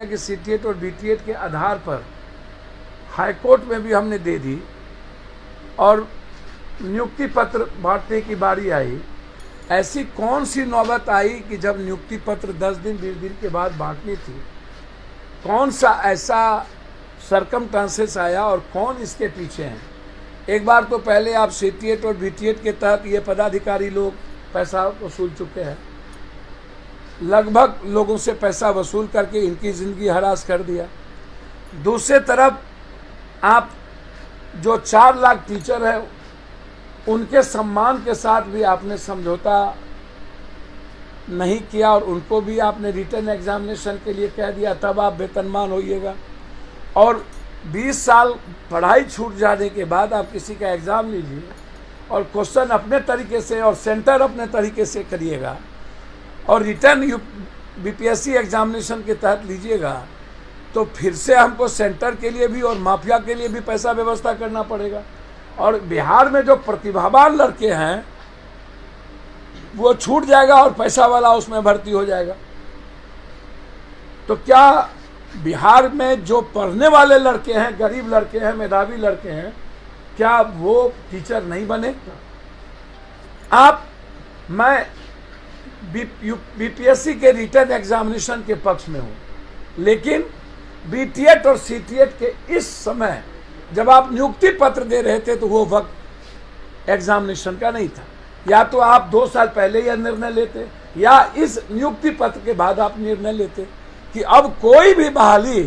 कि सीटीएट और बीटीएट के आधार पर हाईकोर्ट में भी हमने दे दी और नियुक्ति पत्र बांटने की बारी आई। ऐसी कौन सी नौबत आई कि जब नियुक्ति पत्र 10 दिन 20 दिन के बाद बांटनी थी? कौन सा ऐसा सरकमस्टांसेस आया और कौन इसके पीछे हैं? एक बार तो पहले आप सीटीएट और बीटीएट के तहत ये पदाधिकारी लोग पैसा वसूल चुके हैं, लगभग लोगों से पैसा वसूल करके इनकी ज़िंदगी हरास कर दिया। दूसरे तरफ आप जो 4 लाख टीचर है उनके सम्मान के साथ भी आपने समझौता नहीं किया और उनको भी आपने रिटर्न एग्जामिनेशन के लिए कह दिया, तब आप वेतनमान होइएगा। और 20 साल पढ़ाई छूट जाने के बाद आप किसी का एग्ज़ाम लीजिए और क्वेश्चन अपने तरीके से और सेंटर अपने तरीके से करिएगा और रिटर्न बीपीएससी एग्जामिनेशन के तहत लीजिएगा, तो फिर से हमको सेंटर के लिए भी और माफिया के लिए भी पैसा व्यवस्था करना पड़ेगा। और बिहार में जो प्रतिभावान लड़के हैं वो छूट जाएगा और पैसा वाला उसमें भर्ती हो जाएगा। तो क्या बिहार में जो पढ़ने वाले लड़के हैं, गरीब लड़के हैं, मेधावी लड़के हैं, क्या वो टीचर नहीं बने? मैं बीपीएससी के रिटर्न एग्जामिनेशन के पक्ष में हूँ, लेकिन बीटीएट और सीटीएट के इस समय जब आप नियुक्ति पत्र दे रहे थे तो वो वक्त एग्जामिनेशन का नहीं था। या तो आप 2 साल पहले यह निर्णय लेते या इस नियुक्ति पत्र के बाद आप निर्णय लेते कि अब कोई भी बहाली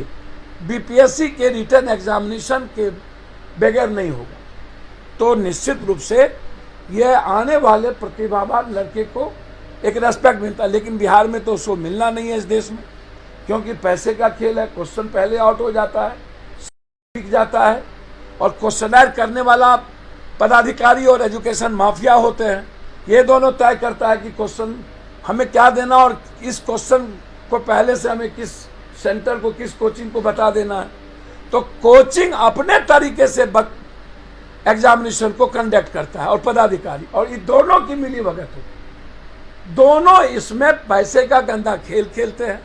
बीपीएससी के रिटर्न एग्जामिनेशन के बगैर नहीं होगा। तो निश्चित रूप से यह आने वाले प्रतिभावान लड़के को एक रेस्पेक्ट मिलता, लेकिन बिहार में तो उसको मिलना नहीं है इस देश में, क्योंकि पैसे का खेल है। क्वेश्चन पहले आउट हो जाता है, बिक जाता है और क्वेश्चनर करने वाला पदाधिकारी और एजुकेशन माफिया होते हैं। ये दोनों तय करता है कि क्वेश्चन हमें क्या देना और इस क्वेश्चन को पहले से हमें किस सेंटर को, किस कोचिंग को बता देना है। तो कोचिंग अपने तरीके से एग्जामिनेशन को कंडक्ट करता है और पदाधिकारी, और ये दोनों की मिली भगत हो, दोनों इसमें पैसे का गंदा खेल खेलते हैं।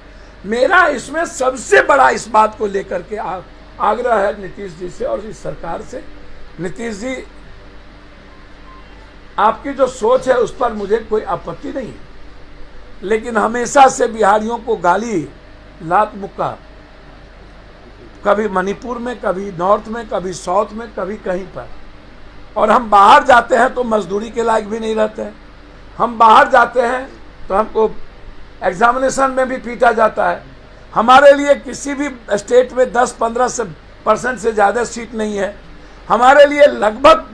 मेरा इसमें सबसे बड़ा इस बात को लेकर के आग्रह है नीतीश जी से और इस सरकार से। नीतीश जी, आपकी जो सोच है उस पर मुझे कोई आपत्ति नहीं है, लेकिन हमेशा से बिहारियों को गाली, लात मुक्का, कभी मणिपुर में, कभी नॉर्थ में, कभी साउथ में, कभी कहीं पर, और हम बाहर जाते हैं तो मजदूरी के लायक भी नहीं रहते हैं। हम बाहर जाते हैं तो हमको एग्जामिनेशन में भी पीटा जाता है। हमारे लिए किसी भी स्टेट में 10-15% से ज़्यादा सीट नहीं है। हमारे लिए लगभग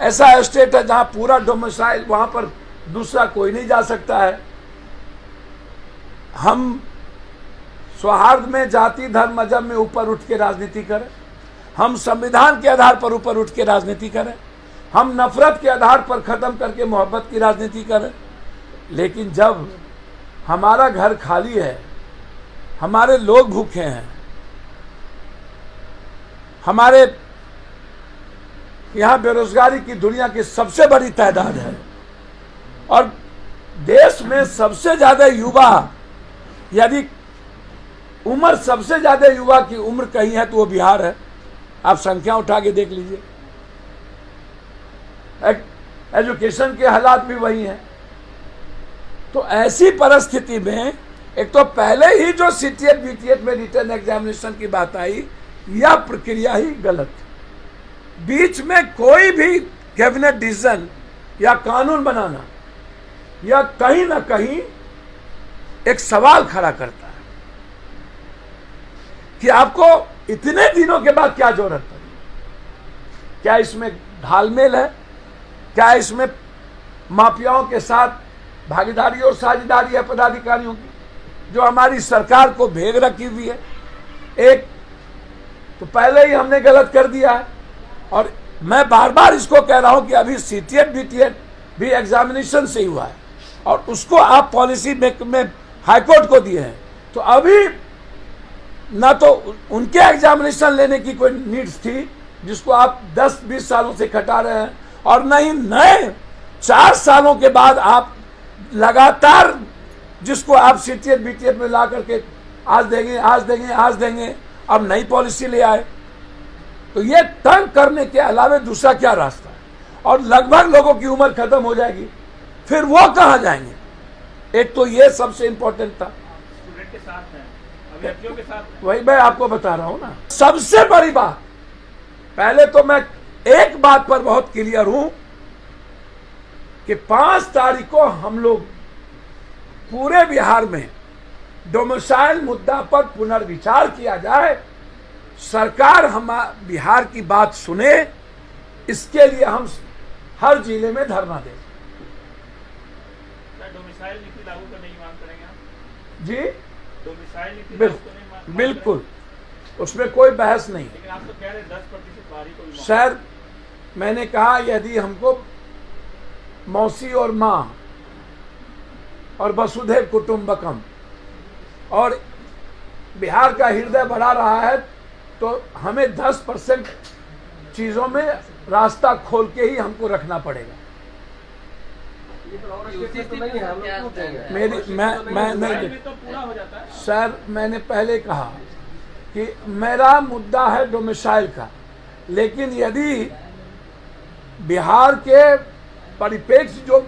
ऐसा स्टेट है जहां पूरा डोमिसाइल, वहां पर दूसरा कोई नहीं जा सकता है। हम सौहार्द में जाति धर्म मजहब में ऊपर उठ के राजनीति करें, हम संविधान के आधार पर ऊपर उठ के राजनीति करें, हम नफरत के आधार पर ख़त्म करके मोहब्बत की राजनीति करें। लेकिन जब हमारा घर खाली है, हमारे लोग भूखे हैं, हमारे यहाँ बेरोजगारी की दुनिया की सबसे बड़ी तादाद है और देश में सबसे ज़्यादा युवा, यदि उम्र सबसे ज़्यादा युवा की उम्र कहीं है तो वो बिहार है। आप संख्या उठा के देख लीजिए। एजुकेशन के हालात भी वही हैं। तो ऐसी परिस्थिति में एक तो पहले ही जो सीटीएट बीटीएट में रिटर्न एग्जामिनेशन की बात आई, यह प्रक्रिया ही गलत। बीच में कोई भी कैबिनेट डिसीजन या कानून बनाना या कहीं ना कहीं एक सवाल खड़ा करता है कि आपको इतने दिनों के बाद क्या जरूरत पड़ी? क्या इसमें घालमेल है? क्या इसमें माफियाओं के साथ भागीदारी और साझेदारी है पदाधिकारियों की, जो हमारी सरकार को भेग रखी हुई है? एक तो पहले ही हमने गलत कर दिया है और मैं बार बार इसको कह रहा हूं कि अभी सीटीएट बीटीएट भी एग्जामिनेशन से हुआ है और उसको आप पॉलिसी में हाईकोर्ट को दिए हैं। तो अभी ना तो उनके एग्जामिनेशन लेने की कोई नीड्स थी जिसको आप 10-20 सालों से खटा रहे हैं, और न ही नए 4 सालों के बाद आप लगातार जिसको आप सीटीएट बीटीएट में ला करके आज देंगे आज देंगे आज देंगे, अब नई पॉलिसी ले आए। तो ये तंग करने के अलावा दूसरा क्या रास्ता है? और लगभग लोगों की उम्र खत्म हो जाएगी, फिर वो कहाँ जाएंगे? एक तो ये सबसे इंपॉर्टेंट था। स्टूडेंट के साथ हैं, अभ्यर्थियों के साथ हैं। वही मैं आपको बता रहा हूं ना। सबसे बड़ी बात, पहले तो मैं एक बात पर बहुत क्लियर हूं कि 5 तारीख को हम लोग पूरे बिहार में डोमिसाइल मुद्दा पर पुनर्विचार किया जाए, सरकार हम बिहार की बात सुने, इसके लिए हम हर जिले में धरना दें। डोमिसाइल नीति लागू करने की मांग करेंगे आप? जी डोमिसाइल नीति लागू करने की मांग बिल्कुल, उसमें कोई बहस नहीं। लेकिन आप तो कह रहे 10% बारी को भी सर, मैंने कहा यदि हमको मौसी और माँ और वसुधैव कुटुंबकम और बिहार का हृदय बढ़ा रहा है, तो हमें 10% चीजों में रास्ता खोल के ही हमको रखना पड़ेगा। मेरी मैं नहीं तो पूरा हो जाता है। सर, मैंने पहले कहा कि मेरा मुद्दा है डोमिसाइल का, लेकिन यदि बिहार के परिप्रेक्ष्य जो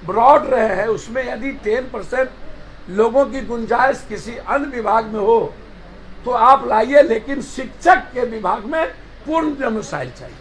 ब्रॉड रहे हैं उसमें यदि 10% लोगों की गुंजाइश किसी अन्य विभाग में हो तो आप लाइए, लेकिन शिक्षक के विभाग में पूर्ण डोमिसाइल चाहिए।